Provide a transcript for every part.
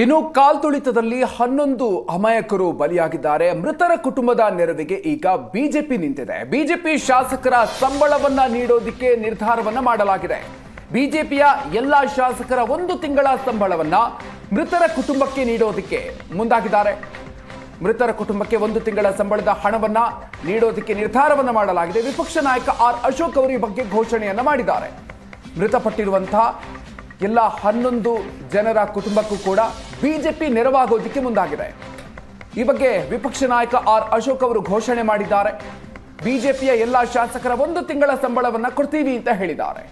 ಇನ್ನು ಕಾಲ್ತುಳಿತದಲ್ಲಿ 11 ಅಮಾಯಕರು ಬಲಿಯಾಗಿದ್ದಾರೆ. ಮೃತರ ಕುಟುಂಬದ ನೆರವಿಗೆ ಈಗ ಬಿಜೆಪಿ ನಿಂತಿದೆ. ಬಿಜೆಪಿ ಶಾಸಕರ ಸಂಬಳವನ್ನ ನೀಡೋದಕ್ಕೆ ನಿರ್ಧಾರವನ್ನ ಮಾಡಲಾಗಿದೆ. ಬಿಜೆಪಿಯ ಎಲ್ಲಾ ಶಾಸಕರ 1 ತಿಂಗಳ ಸಂಬಳವನ್ನ ಮೃತರ ಕುಟುಂಬಕ್ಕೆ ನೀಡೋದಕ್ಕೆ ಮುಂದಾಗಿದ್ದಾರೆ. ಮೃತರ ಕುಟುಂಬಕ್ಕೆ 1 ತಿಂಗಳ ಸಂಬಳದ ಹಣವನ್ನ ನೀಡೋದಕ್ಕೆ ನಿರ್ಧಾರವನ್ನ ಮಾಡಲಾಗಿದೆ. ವಿಪಕ್ಷ ನಾಯಕ ಆರ್ ಅಶೋಕ್ ಅವರು ಈ ಬಗ್ಗೆ ಘೋಷಣೆಯನ್ನ ಮಾಡಿದ್ದಾರೆ. ಮೃತಪಟ್ಟಿರುವಂತಹ ಎಲ್ಲ 11 ಜನರ ಕುಟುಂಬಕ್ಕೂ ಕೂಡ ಬಿಜೆಪಿ ನೆರವಾಗೋದಕ್ಕೆ ಮುಂದಾಗಿದೆ. ಈ ಬಗ್ಗೆ ವಿಪಕ್ಷ ನಾಯಕ ಆರ್ ಅಶೋಕ್ ಅವರು ಘೋಷಣೆ ಮಾಡಿದ್ದಾರೆ. ಬಿಜೆಪಿಯ ಎಲ್ಲ ಶಾಸಕರ 1 ತಿಂಗಳ ಸಂಬಳವನ್ನ ಕೊಡ್ತೀವಿ ಅಂತ ಹೇಳಿದ್ದಾರೆ.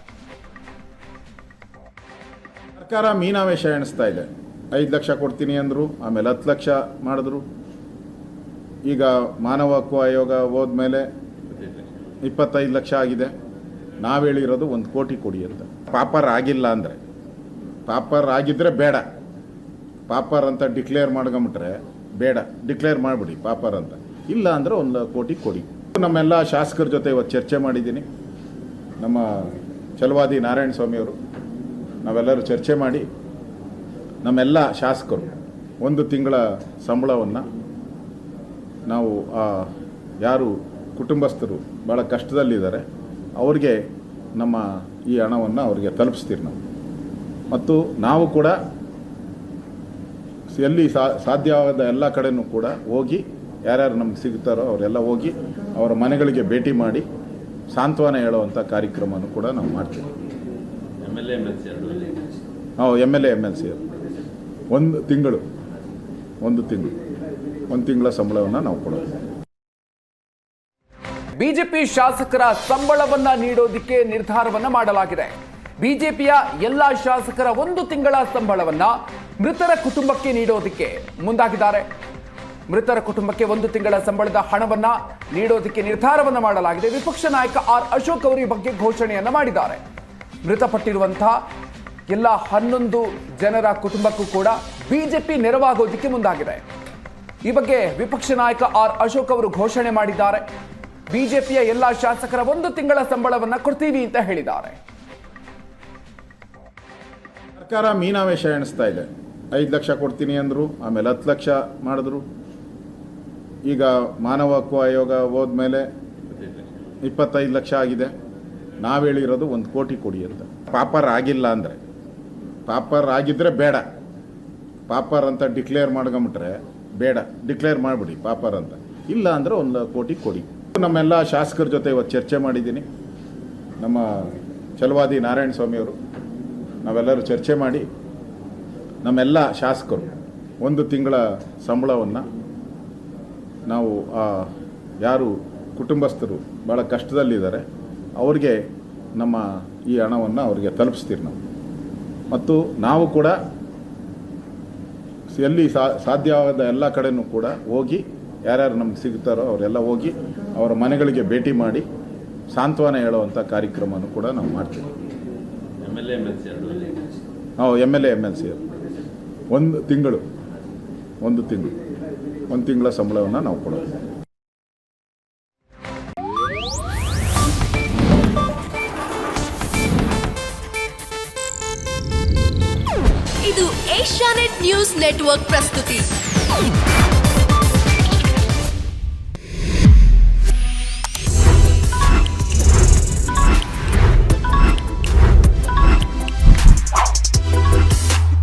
ಸರ್ಕಾರ ಮೀನಾವೇಶ ಎಣಿಸ್ತಾ ಇದೆ. 5 ಲಕ್ಷ ಕೊಡ್ತೀನಿ ಅಂದರು, ಆಮೇಲೆ 10 ಲಕ್ಷ ಮಾಡಿದ್ರು. ಈಗ ಮಾನವ ಹಕ್ಕು ಆಯೋಗ ಹೋದ್ಮೇಲೆ 25 ಲಕ್ಷ ಆಗಿದೆ. ನಾವು ಹೇಳಿರೋದು 1 ಕೋಟಿ ಕೊಡಿ ಅಂತ. ಪಾಪರ್ ಆಗಿಲ್ಲ ಅಂದರೆ, ಪಾಪರ್ ಆಗಿದ್ದರೆ ಬೇಡ, ಪಾಪರ್ ಅಂತ ಡಿಕ್ಲೇರ್ ಮಾಡ್ಕೊಂಬಿಟ್ರೆ ಬೇಡ, ಡಿಕ್ಲೇರ್ ಮಾಡಿಬಿಡಿ ಪಾಪರ್ ಅಂತ. ಇಲ್ಲ ಅಂದರೆ 1 ಕೋಟಿ ಕೊಡಿ. ನಮ್ಮೆಲ್ಲ ಶಾಸಕರ ಜೊತೆ ಇವತ್ತು ಚರ್ಚೆ ಮಾಡಿದ್ದೀನಿ. ನಮ್ಮ ಛಲವಾದಿ ನಾರಾಯಣ ಸ್ವಾಮಿಯವರು ನಾವೆಲ್ಲರೂ ಚರ್ಚೆ ಮಾಡಿ ನಮ್ಮೆಲ್ಲ ಶಾಸಕರು 1 ತಿಂಗಳ ಸಂಬಳವನ್ನು ನಾವು ಯಾರು ಕುಟುಂಬಸ್ಥರು ಭಾಳ ಕಷ್ಟದಲ್ಲಿದ್ದಾರೆ ಅವ್ರಿಗೆ ನಮ್ಮ ಈ ಹಣವನ್ನು ಅವ್ರಿಗೆ ತಲುಪಿಸ್ತೀರಿ ನಾವು. ಮತ್ತು ನಾವು ಕೂಡ ಎಲ್ಲಿ ಸಾಧ್ಯವಾದ ಎಲ್ಲ ಕಡೆಯೂ ಕೂಡ ಹೋಗಿ ಯಾರ್ಯಾರು ನಮ್ಗೆ ಸಿಗ್ತಾರೋ ಅವರೆಲ್ಲ ಹೋಗಿ ಅವರ ಮನೆಗಳಿಗೆ ಭೇಟಿ ಮಾಡಿ ಸಾಂತ್ವನ ಹೇಳುವಂಥ ಕಾರ್ಯಕ್ರಮವನ್ನು ಕೂಡ ನಾವು ಮಾಡ್ತೀವಿ. MLA MLC 1 ತಿಂಗಳು 1 ತಿಂಗಳ ಸಂಬಳವನ್ನು ನಾವು ಕೊಡೋದು. ಬಿಜೆಪಿ ಶಾಸಕರ ಸಂಬಳವನ್ನ ನೀಡೋದಕ್ಕೆ ನಿರ್ಧಾರವನ್ನ ಮಾಡಲಾಗಿದೆ. ಬಿಜೆಪಿಯ ಎಲ್ಲಾ ಶಾಸಕರ 1 ತಿಂಗಳ ಸಂಬಳವನ್ನ ಮೃತರ ಕುಟುಂಬಕ್ಕೆ ನೀಡೋದಕ್ಕೆ ಮುಂದಾಗಿದ್ದಾರೆ. ಮೃತರ ಕುಟುಂಬಕ್ಕೆ 1 ತಿಂಗಳ ಸಂಬಳದ ಹಣವನ್ನ ನೀಡೋದಕ್ಕೆ ನಿರ್ಧಾರವನ್ನ ಮಾಡಲಾಗಿದೆ. ವಿಪಕ್ಷ ನಾಯಕ ಆರ್ ಅಶೋಕ್ ಅವರು ಈ ಬಗ್ಗೆ ಘೋಷಣೆಯನ್ನ ಮಾಡಿದ್ದಾರೆ. ಮೃತಪಟ್ಟಿರುವಂತಹ ಎಲ್ಲ 11 ಜನರ ಕುಟುಂಬಕ್ಕೂ ಕೂಡ ಬಿಜೆಪಿ ನೆರವಾಗೋದಕ್ಕೆ ಮುಂದಾಗಿದೆ. ಈ ಬಗ್ಗೆ ವಿಪಕ್ಷ ನಾಯಕ ಆರ್ ಅಶೋಕ್ ಅವರು ಘೋಷಣೆ ಮಾಡಿದ್ದಾರೆ. ಬಿಜೆಪಿಯ ಎಲ್ಲಾ ಶಾಸಕರ 1 ತಿಂಗಳ ಸಂಬಳವನ್ನ ಕೊಡ್ತೀವಿ ಅಂತ ಹೇಳಿದ್ದಾರೆ. ಸರ್ಕಾರ ಮೀನಾವೇಶ ಎಣಿಸ್ತಾ ಇದೆ. 5 ಲಕ್ಷ ಕೊಡ್ತೀನಿ ಅಂದರು, ಆಮೇಲೆ 10 ಲಕ್ಷ ಮಾಡಿದ್ರು. ಈಗ ಮಾನವ ಹಕ್ಕು ಆಯೋಗ ಹೋದ್ಮೇಲೆ 25 ಲಕ್ಷ ಆಗಿದೆ. ನಾವು ಹೇಳಿರೋದು 1 ಕೋಟಿ ಕೊಡಿ ಅಂತ. ಪಾಪರ್ ಆಗಿಲ್ಲ ಅಂದರೆ, ಪಾಪರ್ ಆಗಿದ್ದರೆ ಬೇಡ, ಪಾಪರ್ ಅಂತ ಡಿಕ್ಲೇರ್ ಮಾಡ್ಕೊಂಬಿಟ್ರೆ ಬೇಡ, ಡಿಕ್ಲೇರ್ ಮಾಡಿಬಿಡಿ ಪಾಪರ್ ಅಂತ. ಇಲ್ಲ ಅಂದರೆ 1 ಕೋಟಿ ಕೊಡಿ. ನಮ್ಮೆಲ್ಲ ಶಾಸಕರ ಜೊತೆ ಇವತ್ತು ಚರ್ಚೆ ಮಾಡಿದ್ದೀನಿ. ನಮ್ಮ ಛಲವಾದಿ ನಾರಾಯಣ ಸ್ವಾಮಿಯವರು ನಾವೆಲ್ಲರೂ ಚರ್ಚೆ ಮಾಡಿ ನಮ್ಮೆಲ್ಲ ಶಾಸಕರು 1 ತಿಂಗಳ ಸಂಬಳವನ್ನು ನಾವು ಯಾರು ಕುಟುಂಬಸ್ಥರು ಭಾಳ ಕಷ್ಟದಲ್ಲಿದ್ದಾರೆ ಅವ್ರಿಗೆ ನಮ್ಮ ಈ ಹಣವನ್ನು ಅವ್ರಿಗೆ ತಲುಪಿಸ್ತೀರಿ ನಾವು. ಮತ್ತು ನಾವು ಕೂಡ ಎಲ್ಲಿ ಸಾಧ್ಯವಾದ ಎಲ್ಲ ಕಡೆಯೂ ಕೂಡ ಹೋಗಿ ಯಾರ್ಯಾರು ನಮ್ಗೆ ಸಿಗ್ತಾರೋ ಅವರೆಲ್ಲ ಹೋಗಿ ಅವರ ಮನೆಗಳಿಗೆ ಭೇಟಿ ಮಾಡಿ ಸಾಂತ್ವನ ಹೇಳುವಂಥ ಕಾರ್ಯಕ್ರಮವನ್ನು ಕೂಡ ನಾವು ಮಾಡ್ತೀವಿ. MLA MLC 1 ತಿಂಗಳ ಸಂಬಳವನ್ನು ನಾವು ಕೊಡೋದು. ಇದು ಏಷ್ಯಾನೆಟ್ ನ್ಯೂಸ್ ನೆಟ್ವರ್ಕ್ ಪ್ರಸ್ತುತಿ.